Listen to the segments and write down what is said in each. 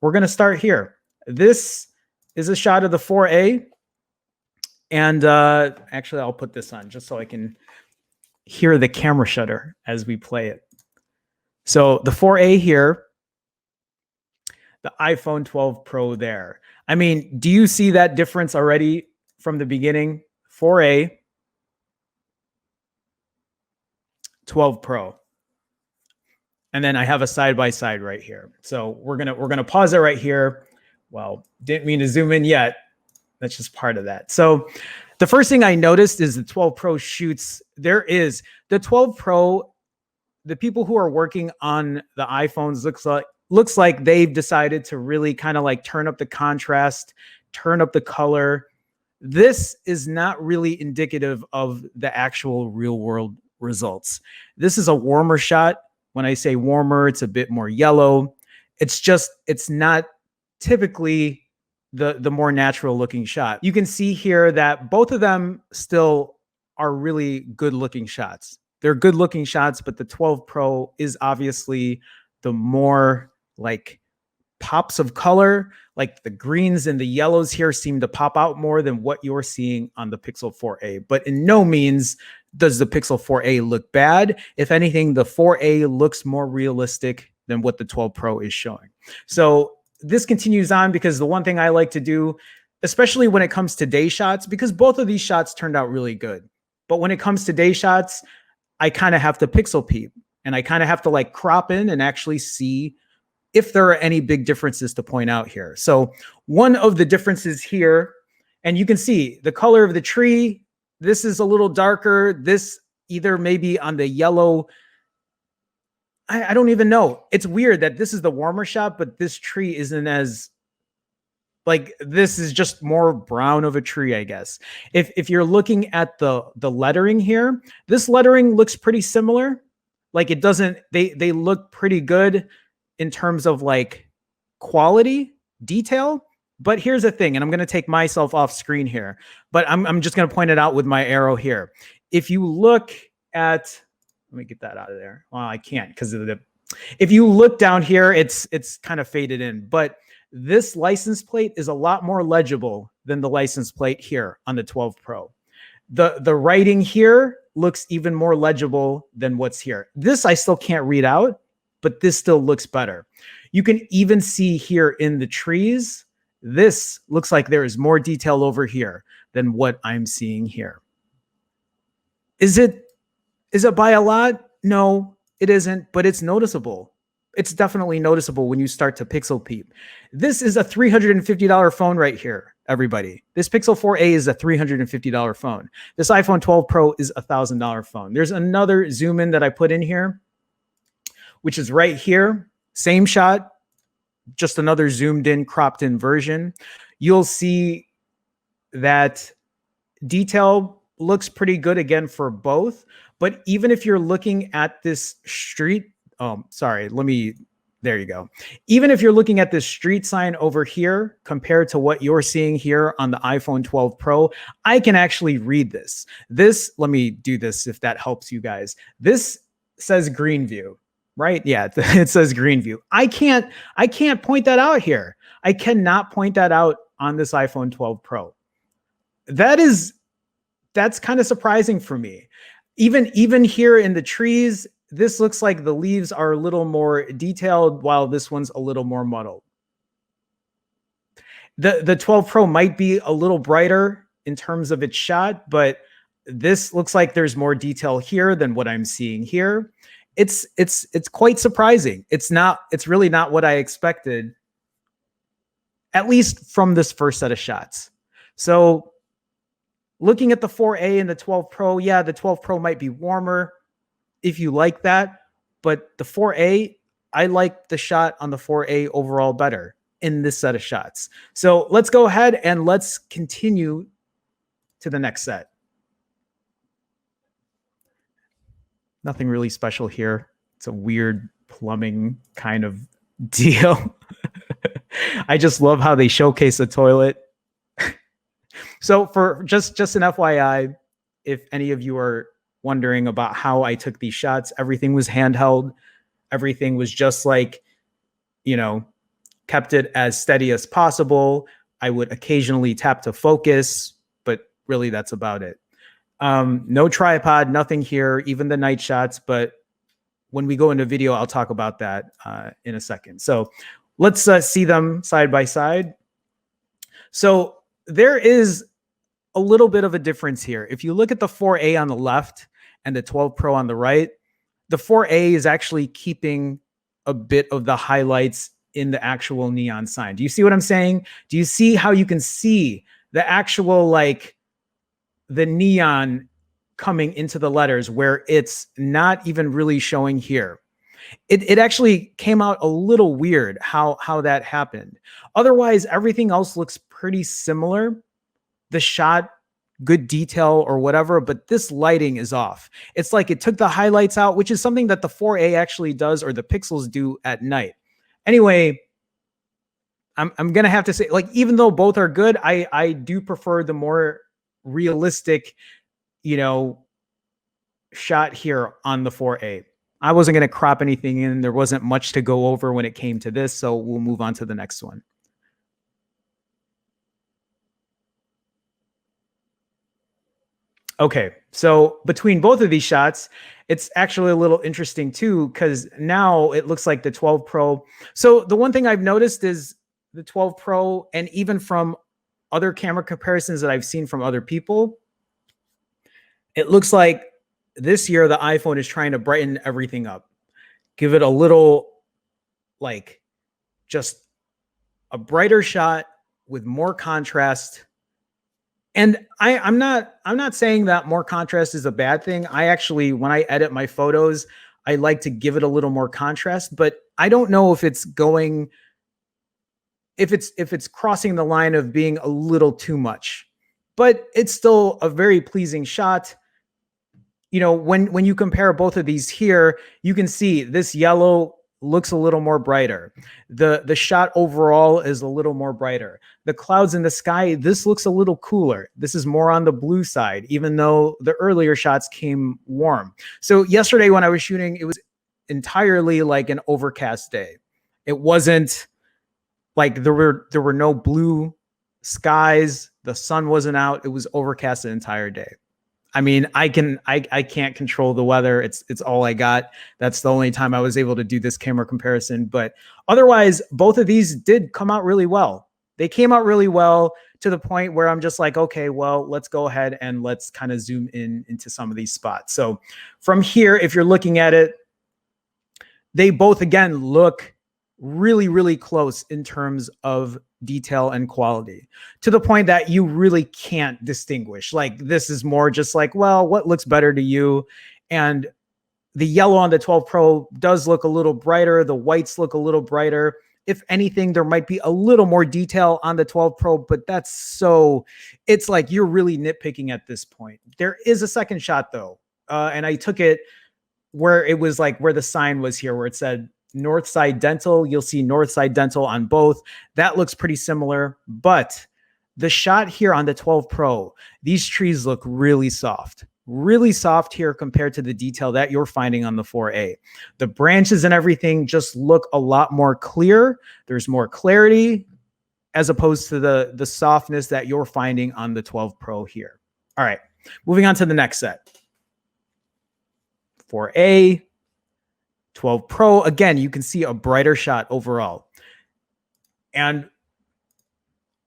we're going to start here. This is a shot of the 4A. And actually, I'll put this on just so I can hear the camera shutter as we play it. So the 4A here, the iPhone 12 Pro there. I mean, do you see that difference already from the beginning? 4A, 12 Pro. And then I have a side-by-side right here. So we're gonna pause it right here. Well, didn't mean to zoom in yet. That's just part of that. So the first thing I noticed is the 12 Pro shoots. There is the 12 Pro. The people who are working on the iPhones looks like they've decided to really kind of like turn up the contrast, turn up the color. This is not really indicative of the actual real world results. This is a warmer shot. When I say warmer, it's a bit more yellow. It's not typically the more natural looking shot. You can see here that both of them still are really good looking shots. They're good looking shots, but the 12 Pro is obviously the more like pops of color, like the greens and the yellows here seem to pop out more than what you're seeing on the Pixel 4a. But in no means does the Pixel 4a look bad. If anything, the 4a looks more realistic than what the 12 Pro is showing. So this continues on because the one thing I like to do, especially when it comes to day shots, because both of these shots turned out really good. But when it comes to day shots, I kind of have to pixel peep and I kind of have to like crop in and actually see if there are any big differences to point out here. So one of the differences here, and you can see the color of the tree, this is a little darker. This either maybe on the yellow, I don't even know. It's weird that this is the warmer shot, but this tree isn't as, like, this is just more brown of a tree, I guess. If you're looking at the lettering here, this lettering looks pretty similar. Like it doesn't, they look pretty good in terms of like quality, detail. But here's the thing, and I'm going to take myself off screen here, but I'm just going to point it out with my arrow here. If you look at, let me get that out of there. Well, I can't because of the, if you look down here, it's kind of faded in, but this license plate is a lot more legible than the license plate here on the 12 Pro. The writing here looks even more legible than what's here. This I still can't read out, but this still looks better. You can even see here in the trees, this looks like there is more detail over here than what I'm seeing here. Is it by a lot? No, it isn't, but it's noticeable. It's definitely noticeable when you start to pixel peep. This is a $350 phone right here, everybody. This Pixel 4a is a $350 phone. This iPhone 12 Pro is a $1,000 phone. There's another zoom in that I put in here, which is right here. Same shot, just another zoomed in, cropped in version. You'll see that detail looks pretty good again for both. But even if you're looking at this street, there you go. Even if you're looking at this street sign over here compared to what you're seeing here on the iPhone 12 Pro, I can actually read this. Let me do this if that helps you guys. This says Greenview, right? Yeah, it says Greenview. I can't point that out here. I cannot point that out on this iPhone 12 Pro. That's kind of surprising for me. Even here in the trees, this looks like the leaves are a little more detailed while this one's a little more muddled. The 12 Pro might be a little brighter in terms of its shot, but this looks like there's more detail here than what I'm seeing here. It's quite surprising. It's really not what I expected, at least from this first set of shots. So looking at the 4a and the 12 Pro, yeah, the 12 Pro might be warmer if you like that, but the 4a, I like the shot on the 4a overall better in this set of shots. So let's go ahead and let's continue to the next set. Nothing really special here. It's a weird plumbing kind of deal. I just love how they showcase the toilet. So for just an FYI, if any of you are wondering about how I took these shots, everything was handheld. Everything was just like, kept it as steady as possible. I would occasionally tap to focus, but really that's about it. No tripod, nothing here, even the night shots. But when we go into video, I'll talk about that in a second. So let's see them side by side. So there is a little bit of a difference here. If you look at the 4A on the left and the 12 Pro on the right, the 4A is actually keeping a bit of the highlights in the actual neon sign. Do you see what I'm saying? Do you see how you can see the actual, like, the neon coming into the letters where it's not even really showing here? It actually came out a little weird how that happened. Otherwise, everything else looks pretty similar. The shot, good detail or whatever, but this lighting is off. It's like it took the highlights out, which is something that the 4A actually does, or the Pixels do at night. Anyway, I'm gonna have to say, like, even though both are good, I do prefer the more realistic, shot here on the 4A. I wasn't gonna crop anything in. There wasn't much to go over when it came to this, so we'll move on to the next one. Okay, so between both of these shots, it's actually a little interesting too, because now it looks like the 12 Pro. So the one thing I've noticed is the 12 Pro, and even from other camera comparisons that I've seen from other people, it looks like this year the iPhone is trying to brighten everything up, give it a little, like, just a brighter shot with more contrast. And I'm not saying that more contrast is a bad thing. I actually, when I edit my photos, I like to give it a little more contrast, but I don't know if it's crossing the line of being a little too much. But it's still a very pleasing shot. When you compare both of these here, you can see this yellow looks a little more brighter. The shot overall is a little more brighter. The clouds in the sky, this looks a little cooler. This is more on the blue side, even though the earlier shots came warm. So yesterday when I was shooting, it was entirely like an overcast day. It wasn't like there were no blue skies. The sun wasn't out. It was overcast the entire day. I mean, I can't control the weather. It's all I got. That's the only time I was able to do this camera comparison. But otherwise, both of these did come out really well. They came out really well to the point where I'm just like, okay, well, let's go ahead and let's kind of zoom in into some of these spots. So from here, if you're looking at it, they both, again, look really, really close in terms of detail and quality, to the point that you really can't distinguish. Like, this is more just like, well, what looks better to you? And the yellow on the 12 Pro does look a little brighter. The whites look a little brighter. If anything, there might be a little more detail on the 12 Pro, but it's like you're really nitpicking at this point. There is a second shot though. And I took it where it was like where the sign was here, where it said Northside Dental. You'll see Northside Dental on both. That looks pretty similar, but the shot here on the 12 Pro, these trees look really soft here compared to the detail that you're finding on the 4A. The branches and everything just look a lot more clear. There's more clarity as opposed to the softness that you're finding on the 12 Pro here. All right, moving on to the next set. 4A, 12 Pro. Again, you can see a brighter shot overall. And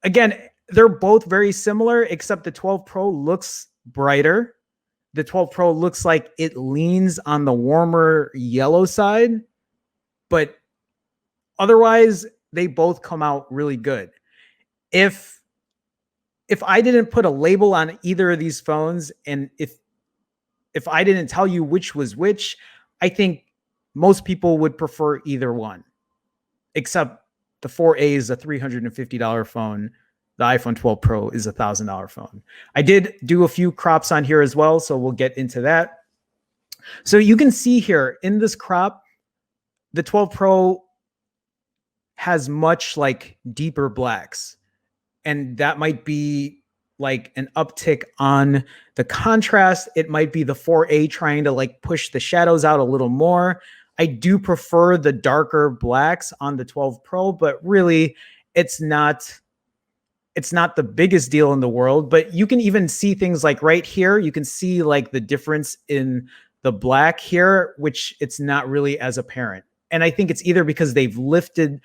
again, they're both very similar, except the 12 Pro looks brighter. The 12 Pro looks like it leans on the warmer yellow side, but otherwise they both come out really good. If I didn't put a label on either of these phones, and if I didn't tell you which was which, I think most people would prefer either one, except the 4A is a $350 phone. The iPhone 12 Pro is a $1,000 phone. I did do a few crops on here as well, so we'll get into that. So you can see here in this crop, the 12 Pro has much like deeper blacks, and that might be like an uptick on the contrast. It might be the 4A trying to like push the shadows out a little more. I do prefer the darker blacks on the 12 Pro, but really it's not the biggest deal in the world. But you can even see things like right here, you can see like the difference in the black here, which it's not really as apparent. And I think it's either because they've lifted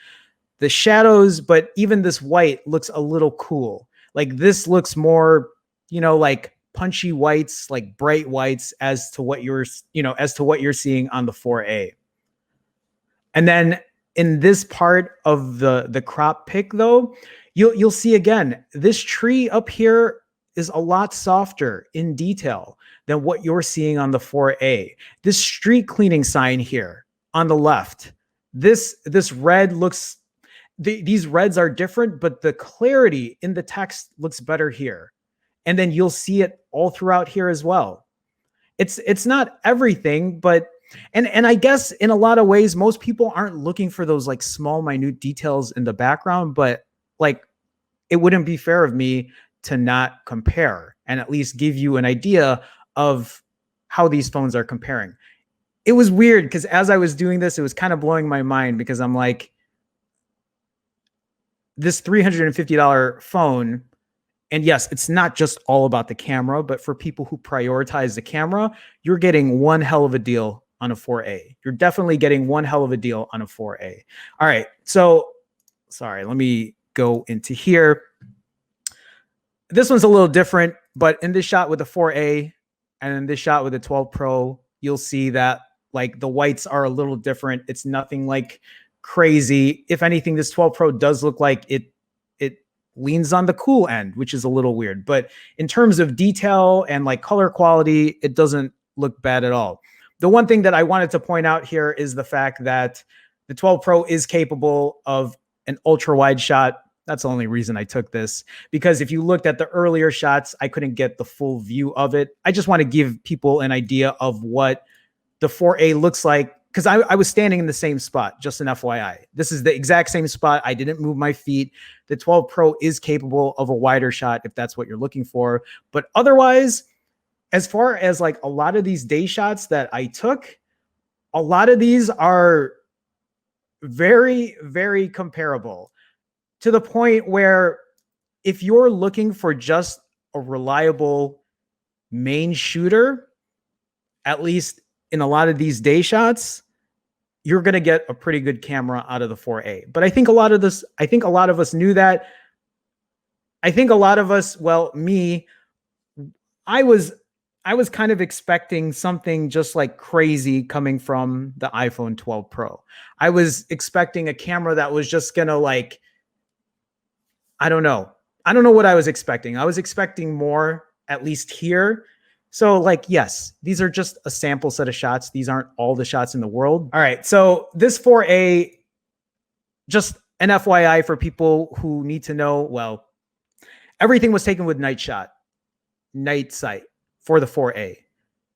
the shadows, but even this white looks a little cool. Like this looks more, like punchy whites, like bright whites as to what you're seeing on the 4A. And then in this part of the crop pick though, you'll see again, this tree up here is a lot softer in detail than what you're seeing on the 4A. This street cleaning sign here on the left, this red looks, these reds are different, but the clarity in the text looks better here. And then you'll see it all throughout here as well. It's not everything, but and I guess in a lot of ways, most people aren't looking for those like small, minute details in the background, but like it wouldn't be fair of me to not compare and at least give you an idea of how these phones are comparing. It was weird because as I was doing this, it was kind of blowing my mind because I'm like, this $350 phone, and yes, it's not just all about the camera, but for people who prioritize the camera, you're getting one hell of a deal on a 4A. You're definitely getting one hell of a deal on a 4A. All right, so sorry, let me go into here. This one's a little different, but in this shot with the 4A and in this shot with the 12 Pro, you'll see that like the whites are a little different. It's nothing like crazy. If anything, this 12 Pro does look like it leans on the cool end, which is a little weird. But in terms of detail and like color quality, it doesn't look bad at all. The one thing that I wanted to point out here is the fact that the 12 Pro is capable of an ultra wide shot. That's the only reason I took this, because if you looked at the earlier shots, I couldn't get the full view of it. I just want to give people an idea of what the 4A looks like, because I was standing in the same spot, just an FYI. This is the exact same spot. I didn't move my feet. The 12 Pro is capable of a wider shot if that's what you're looking for. But otherwise, as far as like a lot of these day shots that I took, a lot of these are very, very comparable to the point where if you're looking for just a reliable main shooter, at least in a lot of these day shots, you're going to get a pretty good camera out of the 4A. But I think a lot of us knew that. I think a lot of us, well, me, I was kind of expecting something just like crazy coming from the iPhone 12 Pro. I was expecting a camera that was just going to like, I don't know what I was expecting. I was expecting more, at least here. So like, yes, these are just a sample set of shots. These aren't all the shots in the world. All right. So this 4A, just an FYI for people who need to know, well, everything was taken with night sight for the 4A.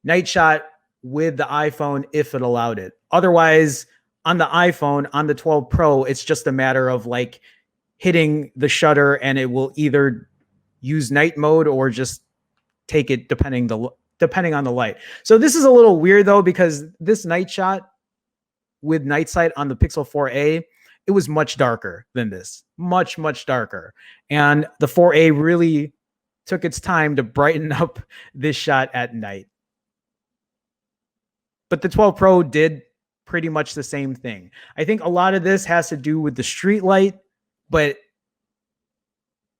Night shot with the iPhone if it allowed it. Otherwise, on the iPhone, on the 12 Pro, it's just a matter of like hitting the shutter and it will either use night mode or just take it depending on the light. So this is a little weird though, because this night shot with night sight on the Pixel 4A, it was much darker than this, much darker. And the 4A really took its time to brighten up this shot at night. But the 12 Pro did pretty much the same thing. I think a lot of this has to do with the street light, but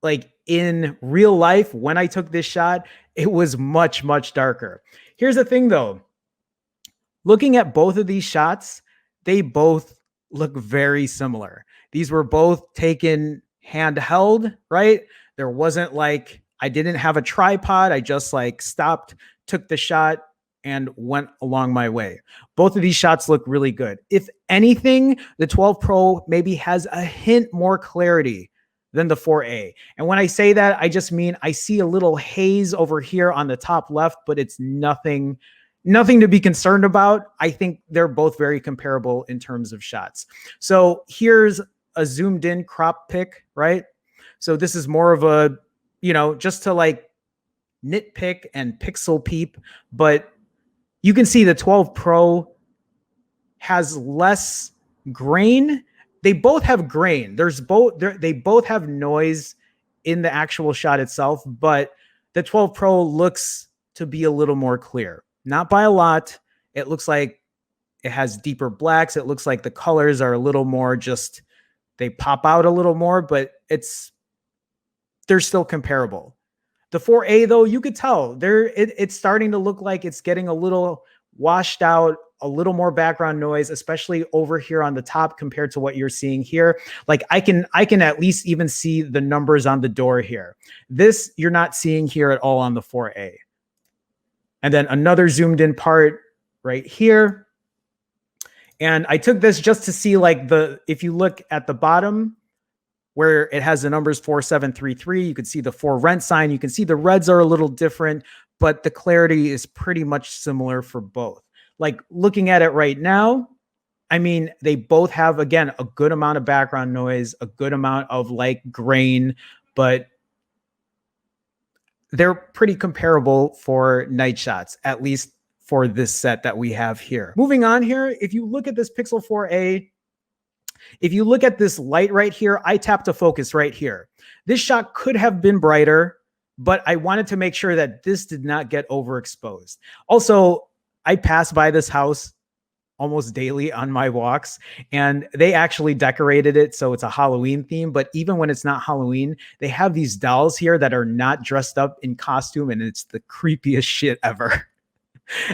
like in real life, when I took this shot, it was much darker. Here's the thing though, looking at both of these shots, they both look very similar. These were both taken handheld, right? There wasn't like, I didn't have a tripod. I just like stopped, took the shot and went along my way. Both of these shots look really good. If anything, the 12 Pro maybe has a hint more clarity than the 4A. And when I say that, I just mean I see a little haze over here on the top left, but it's nothing to be concerned about. I think they're both very comparable in terms of shots. So here's a zoomed in crop pick, right? So this is more of a, just to like nitpick and pixel peep, but you can see the 12 Pro has less grain. They both have grain. They both have noise in the actual shot itself, but the 12 Pro looks to be a little more clear. Not by a lot. It looks like it has deeper blacks. It looks like the colors are a little more just, they pop out a little more, but they're still comparable. The 4A though, you could tell it's starting to look like it's getting a little washed out, a little more background noise, especially over here on the top compared to what you're seeing here. Like I can at least even see the numbers on the door here. This you're not seeing here at all on the 4A. And then another zoomed in part right here. And I took this just to see like if you look at the bottom where it has the numbers 4733, you can see the for rent sign. You can see the reds are a little different, but the clarity is pretty much similar for both. Like looking at it right now, I mean, they both have, again, a good amount of background noise, a good amount of like grain, but they're pretty comparable for night shots, at least for this set that we have here. Moving on here, if you look at this Pixel 4a, if you look at this light right here, I tapped to focus right here. This shot could have been brighter, but I wanted to make sure that this did not get overexposed. Also, I pass by this house almost daily on my walks, and they actually decorated it so it's a Halloween theme. But even when it's not Halloween, they have these dolls here that are not dressed up in costume, and it's the creepiest shit ever.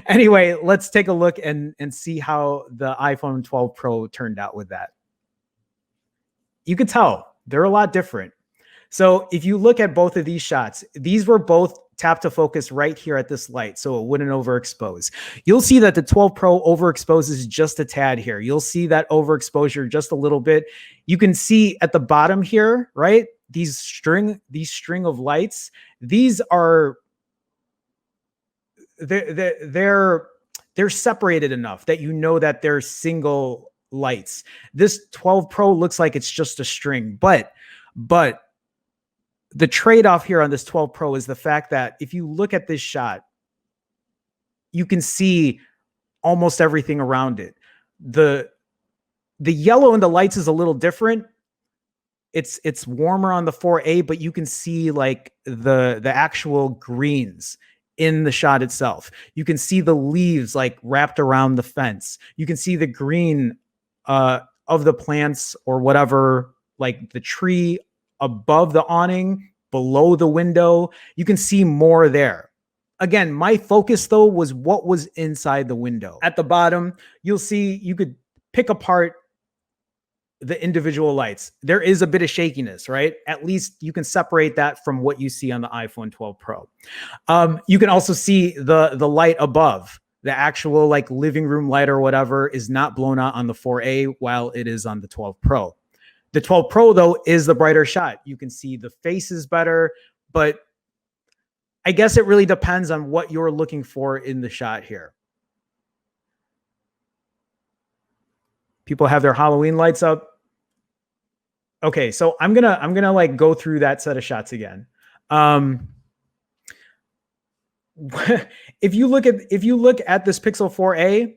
Anyway, let's take a look and see how the iPhone 12 Pro turned out with that. You can tell they're a lot different. So if you look at both of these shots, these were both tap to focus right here at this light, so it wouldn't overexpose. You'll see that the 12 Pro overexposes just a tad here. You'll see that overexposure just a little bit. You can see at the bottom here, right? These string of lights, these are they're separated enough that you know that they're single lights. This 12 Pro looks like it's just a string, but the trade-off here on this 12 Pro is the fact that if you look at this shot, you can see almost everything around it. The yellow in the lights is a little different. It's warmer on the 4A, but you can see like the actual greens in the shot itself. You can see the leaves like wrapped around the fence. You can see the green of the plants or whatever, like the tree above the awning, below the window. You can see more there. Again, my focus though was what was inside the window. At the bottom, you'll see you could pick apart the individual lights. There is a bit of shakiness, right? At least you can separate that from what you see on the iPhone 12 Pro. You can also see the light above. The actual like living room light or whatever is not blown out on the 4A while it is on the 12 Pro. The 12 Pro, though, is the brighter shot. You can see the faces better, but I guess it really depends on what you're looking for in the shot here. People have their Halloween lights up. Okay, so I'm gonna like go through that set of shots again. If you look at this Pixel 4a,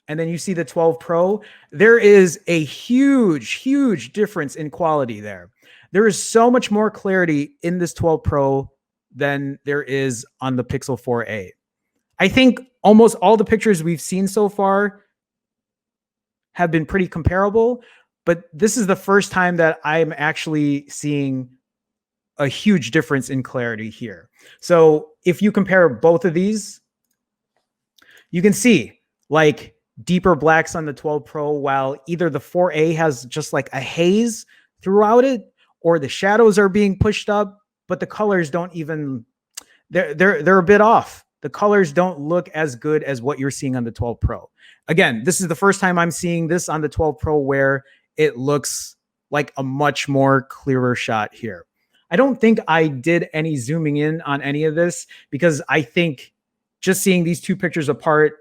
and then you see the 12 Pro, there is a huge difference in quality there. There is so much more clarity in this 12 Pro than there is on the Pixel 4a. I think almost all the pictures we've seen so far have been pretty comparable, but this is the first time that I'm actually seeing a huge difference in clarity here. So if you compare both of these, you can see like deeper blacks on the 12 Pro, while either the 4A has just like a haze throughout it, or the shadows are being pushed up, but the colors don't even, they're a bit off. The colors don't look as good as what you're seeing on the 12 Pro. Again, this is the first time I'm seeing this on the 12 Pro where it looks like a much more clearer shot here. I don't think I did any zooming in on any of this because I think just seeing these two pictures apart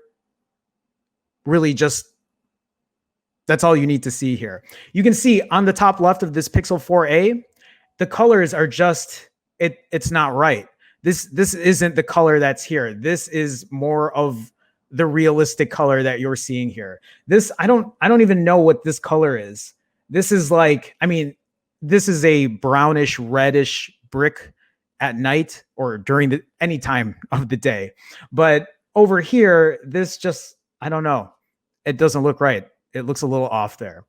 really just, that's all you need to see here. You can see on the top left of this Pixel 4a, the colors are just, it's not right. This isn't the color that's here. This is more of the realistic color that you're seeing here. This, I don't even know what this color is. This is like, I mean, this is a brownish reddish brick at night or during any time of the day. But over here, this just, I don't know. It doesn't look right. It looks a little off there.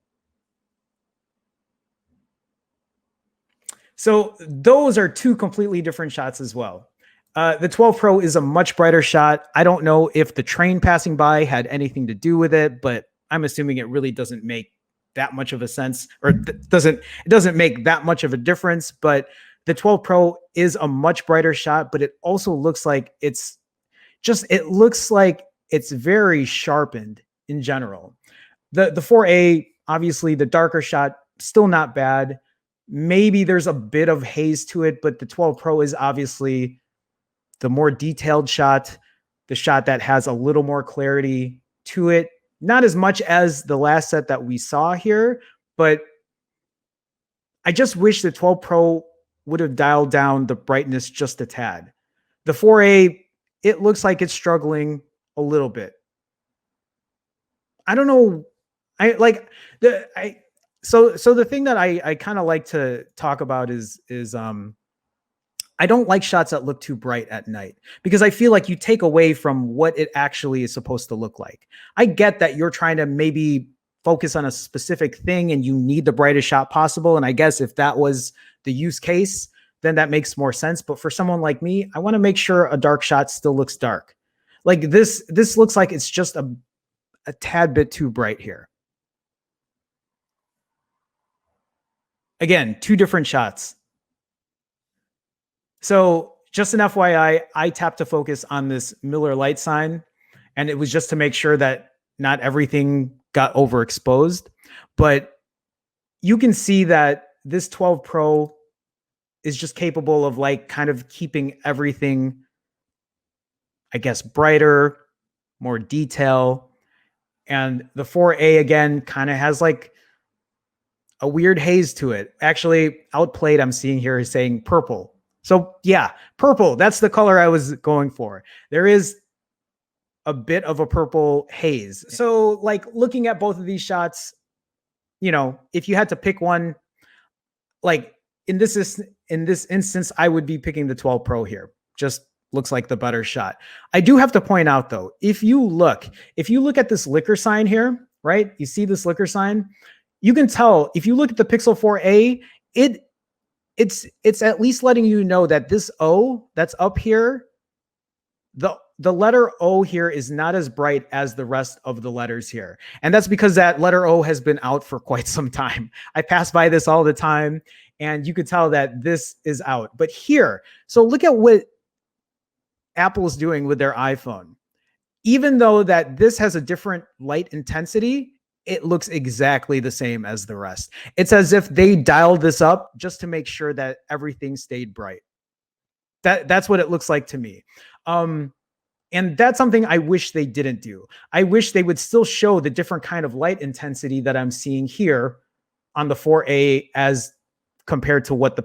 So those are two completely different shots as well. The 12 Pro is a much brighter shot. I don't know if the train passing by had anything to do with it, but I'm assuming it really doesn't make that much of a sense, or it doesn't make that much of a difference. But the 12 Pro is a much brighter shot, but it also looks like it looks like it's very sharpened in general. The 4A, obviously the darker shot, still not bad. Maybe there's a bit of haze to it, but the 12 Pro is obviously the more detailed shot, the shot that has a little more clarity to it. Not as much as the last set that we saw here, but I just wish the 12 Pro would have dialed down the brightness just a tad. The 4A, it looks like it's struggling a little bit. I don't know. So the thing that I kind of like to talk about is I don't like shots that look too bright at night because I feel like you take away from what it actually is supposed to look like. I get that you're trying to maybe focus on a specific thing and you need the brightest shot possible. And I guess if that was the use case, then that makes more sense. But for someone like me, I want to make sure a dark shot still looks dark. Like this looks like it's just a tad bit too bright here. Again, two different shots. So just an FYI, I tapped to focus on this Miller light sign, and it was just to make sure that not everything got overexposed. But you can see that this 12 Pro is just capable of like kind of keeping everything, I guess, brighter, more detail. And the 4A again kind of has like a weird haze to it. Actually, Outplayed, I'm seeing here, is saying purple. So yeah, purple, that's the color I was going for. There is a bit of a purple haze. So like looking at both of these shots, you know, if you had to pick one, like in this instance, I would be picking the 12 Pro here. Just looks like the better shot. I do have to point out though, if you look at this liquor sign here, right? You see this liquor sign? You can tell if you look at the Pixel 4a, it's at least letting you know that this O that's up here, the letter O here is not as bright as the rest of the letters here. And that's because that letter O has been out for quite some time. I pass by this all the time and you could tell that this is out. But here, so look at what Apple's doing with their iPhone. Even though that this has a different light intensity, it looks exactly the same as the rest. It's as if they dialed this up just to make sure that everything stayed bright. That's what it looks like to me. And that's something I wish they didn't do. I wish they would still show the different kind of light intensity that I'm seeing here on the 4A as compared to what the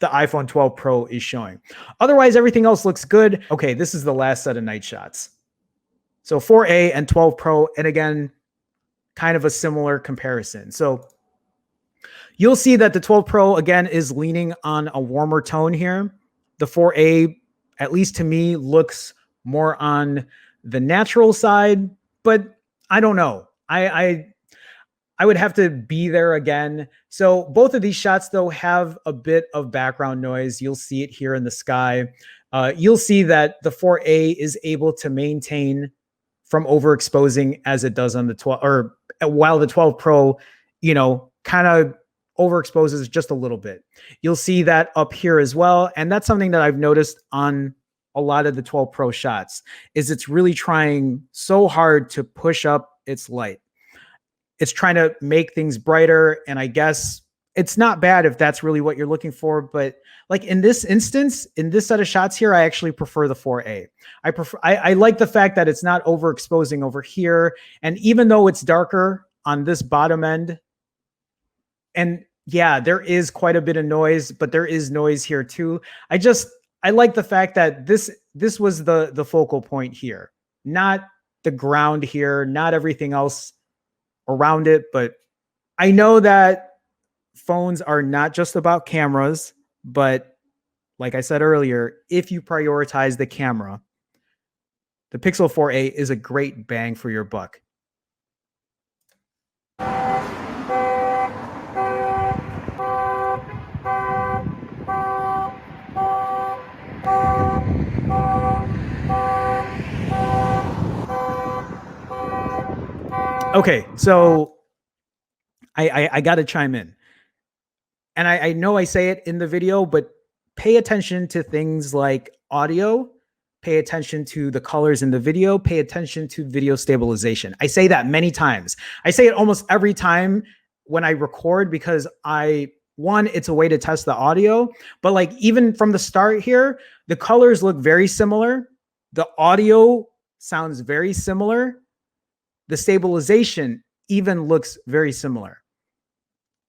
iPhone 12 Pro is showing. Otherwise, everything else looks good. Okay, this is the last set of night shots. So 4A and 12 Pro, and again, kind of a similar comparison. So you'll see that the 12 Pro again is leaning on a warmer tone here. The 4A, at least to me, looks more on the natural side, but I don't know. I would have to be there again. So both of these shots though have a bit of background noise. You'll see it here in the sky. You'll see that the 4A is able to maintain from overexposing as it does on the 12, or while the 12 Pro, you know, kind of overexposes just a little bit. You'll see that up here as well. And that's something that I've noticed on a lot of the 12 Pro shots is it's really trying so hard to push up its light. It's trying to make things brighter. And I guess it's not bad if that's really what you're looking for. But like in this instance, in this set of shots here, I actually prefer the 4A. I like the fact that it's not overexposing over here. And even though it's darker on this bottom end, and yeah, there is quite a bit of noise, but there is noise here too. I like the fact that this was the focal point here, not the ground here, not everything else around it. But I know that phones are not just about cameras, but like I said earlier, if you prioritize the camera, the Pixel 4a is a great bang for your buck. Okay, so I got to chime in. And I know I say it in the video, but pay attention to things like audio, pay attention to the colors in the video, pay attention to video stabilization. I say that many times. I say it almost every time when I record because one, it's a way to test the audio, but like even from the start here, the colors look very similar. The audio sounds very similar. The stabilization even looks very similar.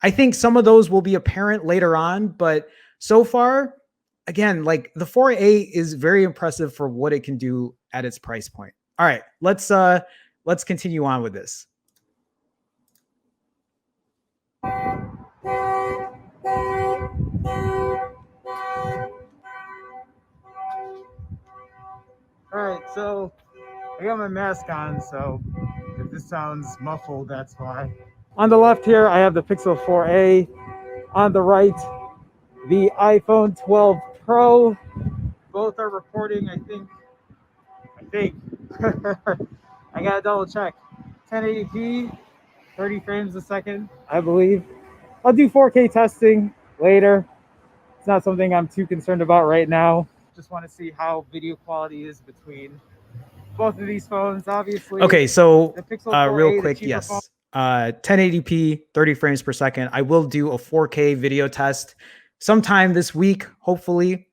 I think some of those will be apparent later on, but so far, again, like the 4a is very impressive for what it can do at its price point. All right, let's continue on with this. All right, so I got my mask on, so if this sounds muffled, that's why. On the left here, I have the Pixel 4a. On the right, the iPhone 12 Pro. Both are recording, I think. I gotta double check. 1080p, 30 frames a second, I believe. I'll do 4K testing later. It's not something I'm too concerned about right now. Just want to see how video quality is between both of these phones, obviously. Okay, so real quick, yes. 1080p, 30 frames per second. I will do a 4K video test sometime this week, hopefully.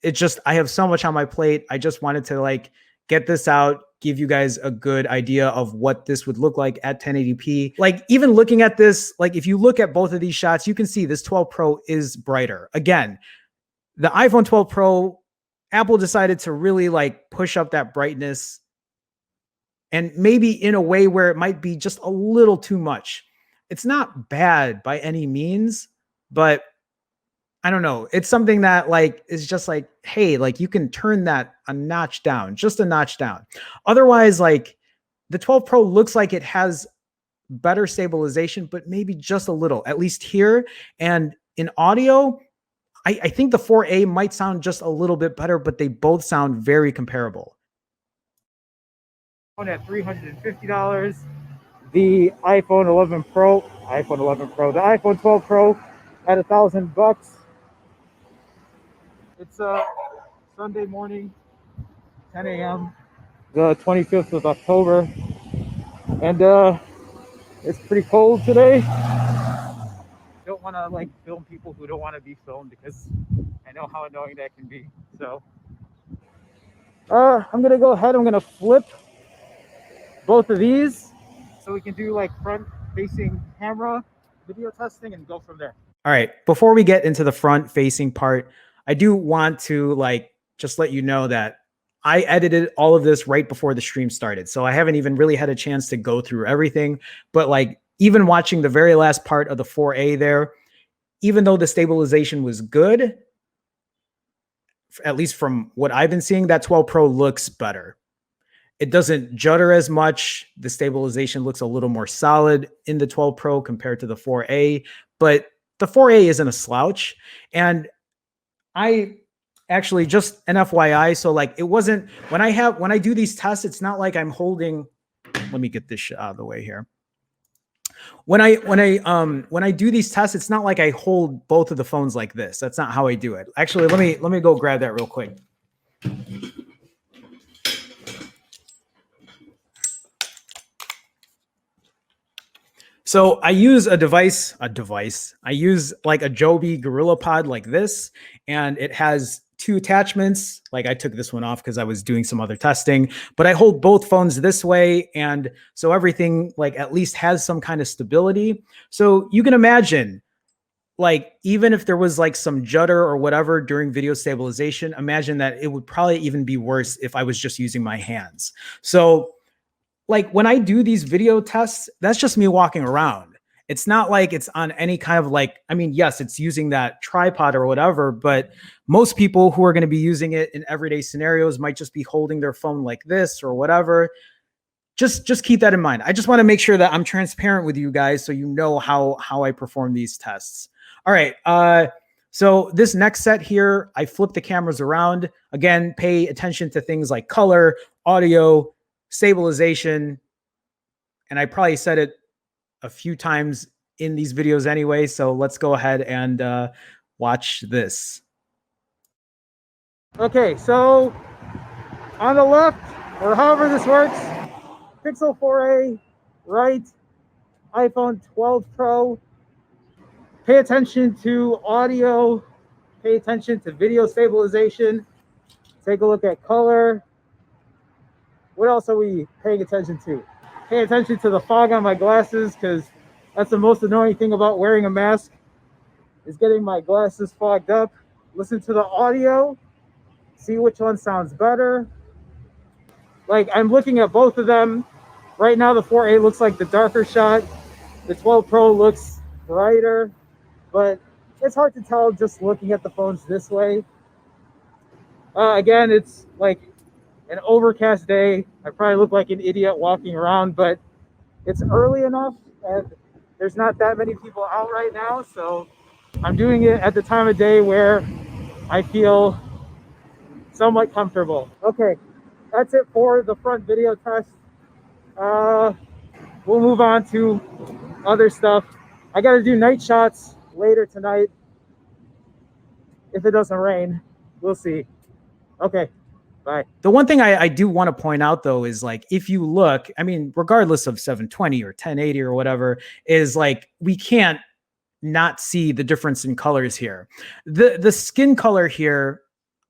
It's just, I have so much on my plate. I just wanted to like get this out, give you guys a good idea of what this would look like at 1080p. Like even looking at this, like if you look at both of these shots, you can see this 12 Pro is brighter. Again, the iPhone 12 Pro, Apple decided to really like push up that brightness and maybe in a way where it might be just a little too much. It's not bad by any means, but I don't know. It's something that like is just like, hey, like you can turn that a notch down, just a notch down. Otherwise, like the 12 Pro looks like it has better stabilization, but maybe just a little, at least here. And in audio, I think the 4a might sound just a little bit better, but they both sound very comparable. At $350, the iPhone 11 Pro, the iPhone 12 Pro at $1,000. It's Sunday morning, 10 a.m., the 25th of October, and it's pretty cold today. Don't want to like film people who don't want to be filmed because I know how annoying that can be. So I'm gonna go ahead. I'm gonna flip both of these so we can do like front-facing camera video testing and go from there. All right, before we get into the front-facing part, I do want to like just let you know that I edited all of this right before the stream started. So I haven't even really had a chance to go through everything, but like even watching the very last part of the 4a there, even though the stabilization was good, at least from what I've been seeing, that 12 Pro looks better. It doesn't judder as much. The stabilization looks a little more solid in the 12 Pro compared to the 4a, but the 4a isn't a slouch. And I actually, just an FYI, so like it wasn't, when I do these tests, it's not like I'm holding, let me get this shit out of the way here. When I do these tests, it's not like I hold both of the phones like this. That's not how I do it. Actually, let me go grab that real quick. So I use a device. I use like a Joby Gorilla Pod like this, and it has two attachments. Like I took this one off because I was doing some other testing, but I hold both phones this way. And so everything like at least has some kind of stability. So you can imagine like even if there was like some judder or whatever during video stabilization, imagine that it would probably even be worse if I was just using my hands. So like when I do these video tests, that's just me walking around. It's not like it's on any kind of like, I mean, yes, it's using that tripod or whatever, but most people who are going to be using it in everyday scenarios might just be holding their phone like this or whatever. Just keep that in mind. I just want to make sure that I'm transparent with you guys so you know how I perform these tests. All right. So this next set here, I flip the cameras around. Again, pay attention to things like color, audio, stabilization, and I probably said it a few times in these videos anyway. So let's go ahead and watch this. Okay, so on the left, or however this works, Pixel 4a, right, iPhone 12 Pro. Pay attention to audio, pay attention to video stabilization, take a look at color. What else are we paying attention to? Pay attention to the fog on my glasses, because that's the most annoying thing about wearing a mask, is getting my glasses fogged up. Listen to the audio, see which one sounds better. Like I'm looking at both of them. Right now the 4A looks like the darker shot. The 12 Pro looks brighter, but it's hard to tell just looking at the phones this way. Again, it's like an overcast day. I probably look like an idiot walking around, but it's early enough and there's not that many people out right now, so I'm doing it at the time of day where I feel somewhat comfortable. Okay, that's it for the front video test. We'll move on to other stuff. I got to do night shots later tonight. If it doesn't rain, we'll see. Okay, bye. The one thing I do want to point out though is like, if you look, I mean, regardless of 720 or 1080 or whatever, is like, we can't not see the difference in colors here. The skin color here,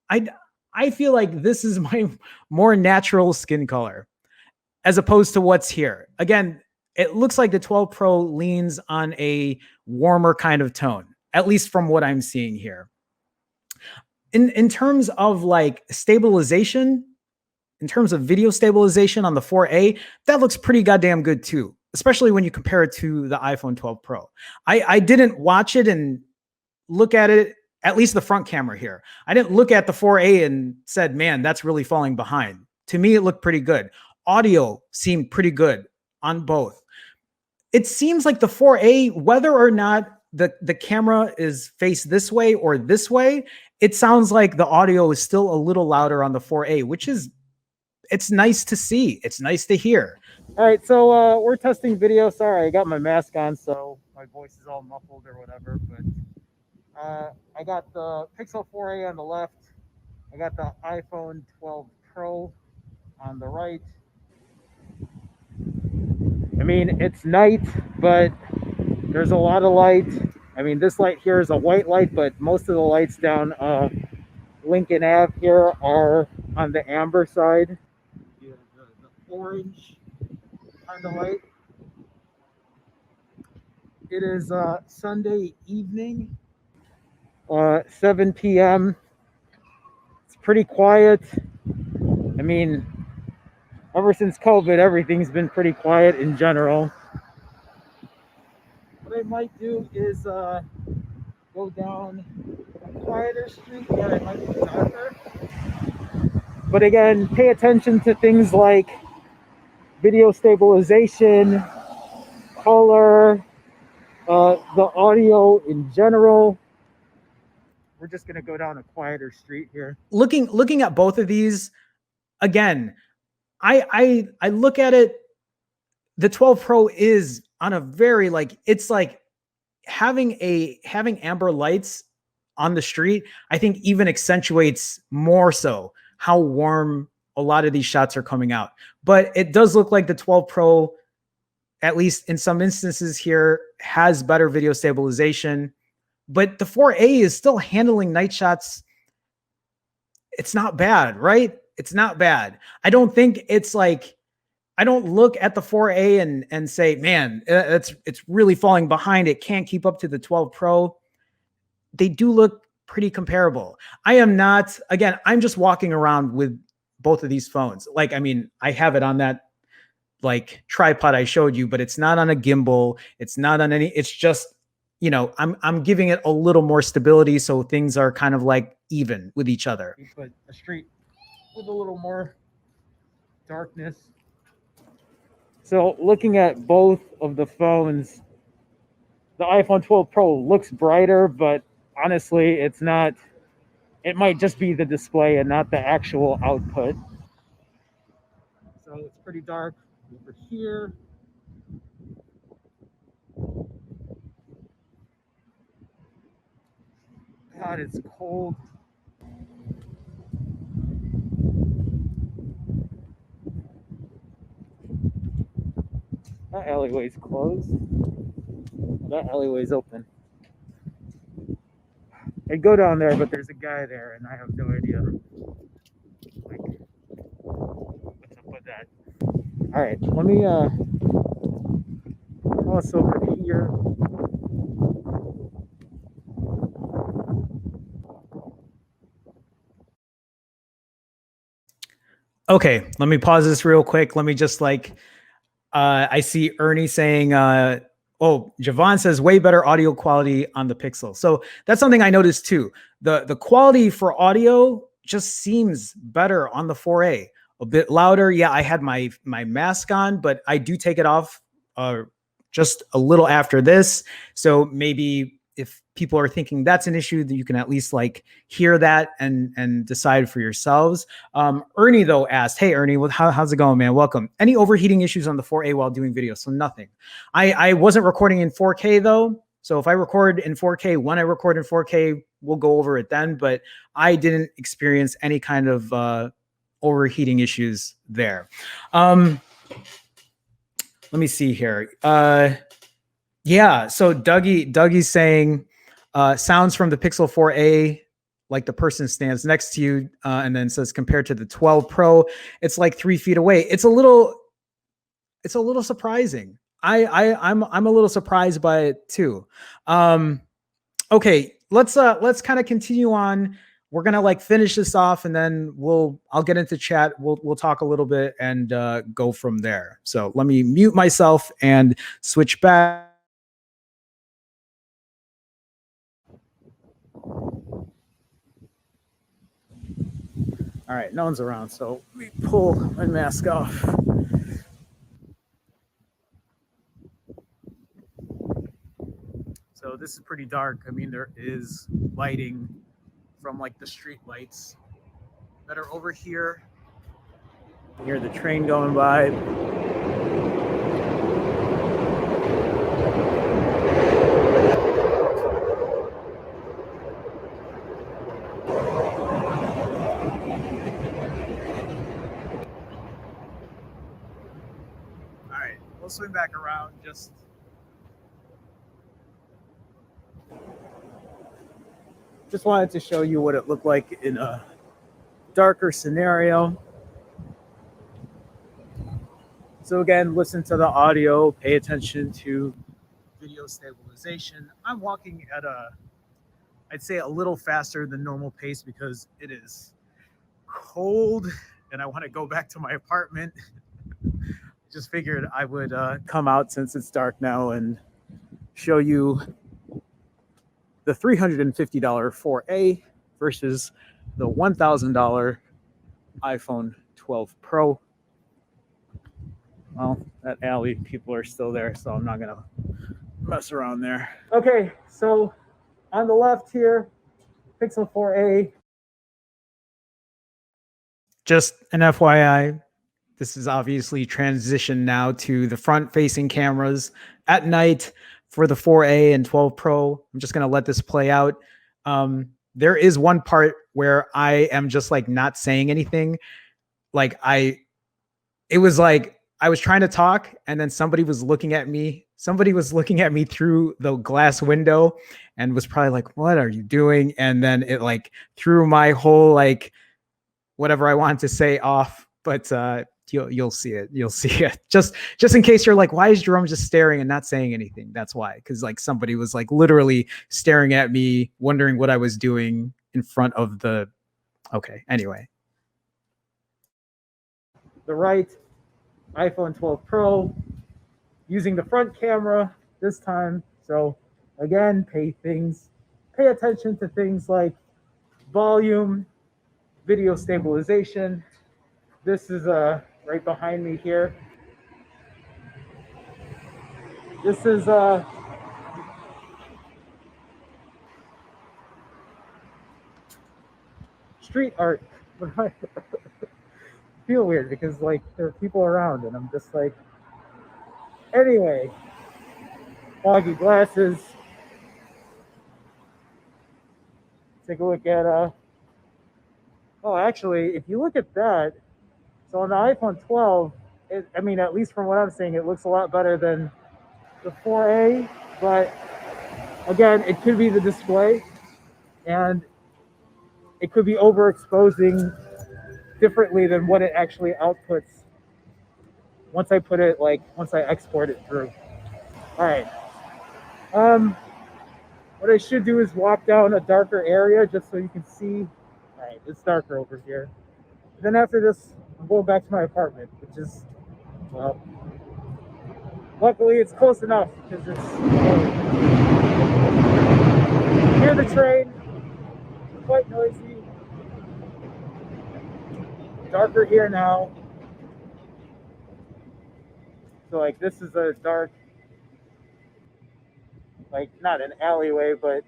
I feel like this is my more natural skin color as opposed to what's here. Again, it looks like the 12 Pro leans on a warmer kind of tone, at least from what I'm seeing here. In terms of like stabilization, in terms of video stabilization on the 4A, that looks pretty goddamn good too, especially when you compare it to the iPhone 12 Pro. I didn't watch it and look at it, at least the front camera here. I didn't look at the 4A and said, man, that's really falling behind. To me, it looked pretty good. Audio seemed pretty good on both. It seems like the 4A, whether or not the camera is faced this way or this way, it sounds like the audio is still a little louder on the 4A, which is, it's nice to see. It's nice to hear. All right, so we're testing video. Sorry, I got my mask on, so my voice is all muffled or whatever, but I got the Pixel 4a on the left. I got the iPhone 12 Pro on the right. I mean, it's night, but there's a lot of light. I mean, this light here is a white light, but most of the lights down Lincoln Ave here are on the amber side. The orange kind of light. It is Sunday evening, 7 p.m. It's pretty quiet. I mean, ever since COVID, everything's been pretty quiet in general. What I might do is go down a quieter street where it might be darker. But again, pay attention to things like video stabilization, color, the audio in general. We're just gonna go down a quieter street here. Looking at both of these, again, I look at it. The 12 Pro is on a very like, it's like having amber lights on the street, I think even accentuates more so how warm a lot of these shots are coming out. But it does look like the 12 Pro, at least in some instances here, has better video stabilization. But the 4A is still handling night shots. It's not bad, right? It's not bad. I don't think it's like, I don't look at the 4A and say, man, it's really falling behind. It can't keep up to the 12 Pro. they do look pretty comparable. I am not, again, I'm just walking around with both of these phones. Like, I mean, I have it on that like tripod I showed you, but it's not on a gimbal. It's not on any, it's just, you know, I'm giving it a little more stability so things are kind of like even with each other. But a street with a little more darkness. So looking at both of the phones, the iPhone 12 Pro looks brighter, but honestly, it's not. It might just be the display and not the actual output. So it's pretty dark over here. God, it's cold. That alleyway's closed. That alleyway's open. I'd go down there, but there's a guy there, and I have no idea like what's up with that. All right, let me cross over here. Okay, let me pause this real quick. Let me just like, I see Ernie saying, oh, Javon says way better audio quality on the Pixel. So that's something I noticed too. The quality for audio just seems better on the 4A. A bit louder. Yeah, I had my mask on, but I do take it off just a little after this. So maybe if people are thinking that's an issue, that you can at least like hear that and decide for yourselves. Ernie though asked, "Hey Ernie, how's it going, man? Welcome. Any overheating issues on the 4A while doing video?" So nothing. I wasn't recording in 4K though. So if I record in 4K, when I record in 4K, we'll go over it then. But I didn't experience any kind of overheating issues there. Let me see here. Yeah, so Dougie's saying sounds from the Pixel 4A like the person stands next to you, and then says compared to the 12 Pro, it's like 3 feet away. It's a little surprising. I'm a little surprised by it too. Okay, let's kind of continue on. We're gonna like finish this off, and then I'll get into chat. We'll talk a little bit and go from there. So let me mute myself and switch back. All right, no one's around, so let me pull my mask off. So this is pretty dark. I mean, there is lighting from like the street lights that are over here. You hear the train going by. All right, we'll swing back around. Just wanted to show you what it looked like in a darker scenario. So again, listen to the audio, pay attention to video stabilization. I'm walking at I'd say a little faster than normal pace because it is cold and I want to go back to my apartment. Just figured I would come out since it's dark now and show you the $350 4A versus the $1,000 iPhone 12 Pro. Well, that alley, people are still there, so I'm not gonna mess around there. Okay, so on the left here, Pixel 4A. Just an FYI, this is obviously transitioned now to the front-facing cameras at night for the 4A and 12 Pro. I'm just gonna let this play out. There is one part where I am just like not saying anything. Like it was like I was trying to talk and then somebody was looking at me. Somebody was looking at me through the glass window and was probably like, "What are you doing?" And then it like threw my whole like whatever I wanted to say off. But You'll see it. You'll see it. Just in case you're like, why is Jerome just staring and not saying anything? That's why. Because like somebody was like literally staring at me, wondering what I was doing in front of the. Okay. Anyway. The right iPhone 12 Pro using the front camera this time. So again, pay attention to things like volume, video stabilization. This is right behind me here. This is street art. I feel weird because like there are people around and I'm just like, anyway, foggy glasses. Take a look at oh, actually, if you look at that, so on the iPhone 12, I mean, at least from what I'm seeing, it looks a lot better than the 4A, but again, it could be the display and it could be overexposing differently than what it actually outputs once I export it through. All right. What I should do is walk down a darker area just so you can see. All right, it's darker over here. Then after this, I'm going back to my apartment, which is, well, luckily it's close enough because it's near the train, quite noisy. Darker here now. So like this is a dark, like not an alleyway, but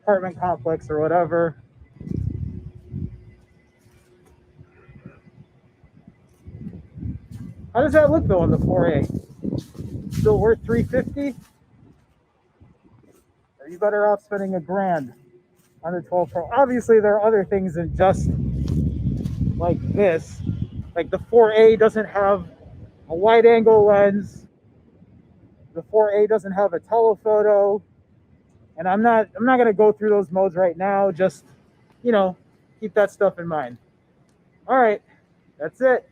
apartment complex or whatever. How does that look though on the 4A? Still worth $350? Are you better off spending $1,000 on the 12 Pro? Obviously, there are other things than just like this. Like the 4A doesn't have a wide angle lens. The 4A doesn't have a telephoto. And I'm not gonna go through those modes right now. Just, keep that stuff in mind. All right, that's it.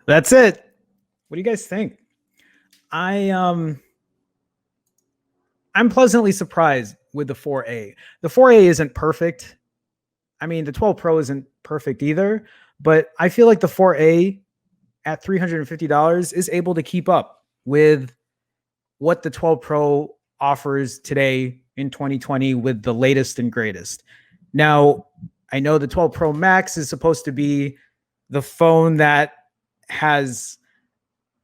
That's it. What do you guys think? I'm pleasantly surprised with the 4A. The 4A isn't perfect. I mean, the 12 Pro isn't perfect either, but I feel like the 4A at $350 is able to keep up with what the 12 Pro offers today in 2020 with the latest and greatest. Now, I know the 12 Pro Max is supposed to be the phone that has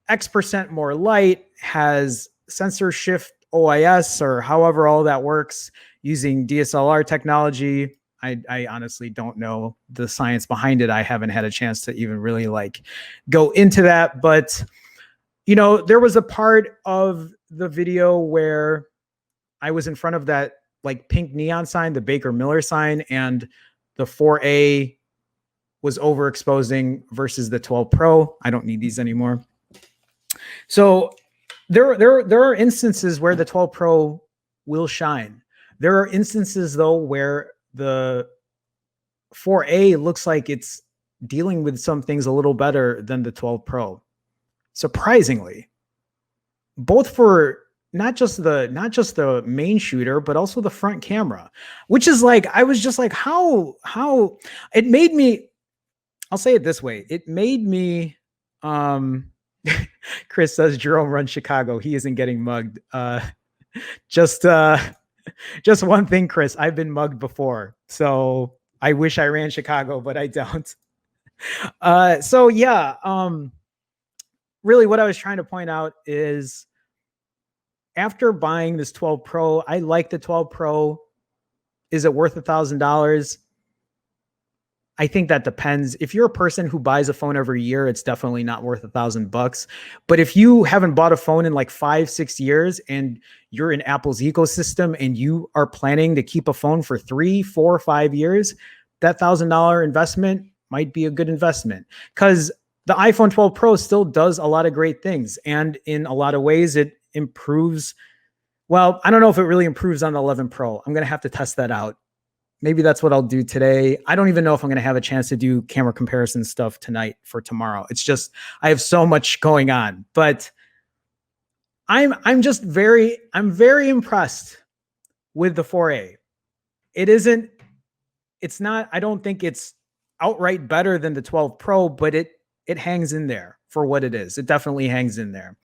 X% more light, has sensor shift OIS or however all that works using DSLR technology. I honestly don't know the science behind it. I haven't had a chance to even really like go into that. But, there was a part of the video where I was in front of that like pink neon sign, the Baker Miller sign, and the 4A was overexposing versus the 12 Pro. I don't need these anymore. So there are instances where the 12 Pro will shine. There are instances though where the 4A looks like it's dealing with some things a little better than the 12 Pro. Surprisingly, both for not just the main shooter, but also the front camera, which is like, I was just like, how it made me, I'll say it this way. It made me, Chris says Jerome runs Chicago. He isn't getting mugged. Just one thing, Chris, I've been mugged before. So I wish I ran Chicago, but I don't. So yeah, really what I was trying to point out is after buying this 12 Pro, I like the 12 Pro. Is it worth $1,000? I think that depends. If you're a person who buys a phone every year, it's definitely not worth $1,000. But if you haven't bought a phone in like 5-6 years and you're in Apple's ecosystem and you are planning to keep a phone for 3, 4, 5 years, that $1,000 investment might be a good investment because the iPhone 12 Pro still does a lot of great things. And in a lot of ways, it improves. Well, I don't know if it really improves on the 11 Pro. I'm going to have to test that out. maybe that's what I'll do today. I don't even know if I'm going to have a chance to do camera comparison stuff tonight for tomorrow. It's just I have so much going on, but I'm just I'm very impressed with the 4A. It's not, I don't think it's outright better than the 12 Pro, but it hangs in there for what it is. It definitely hangs in there.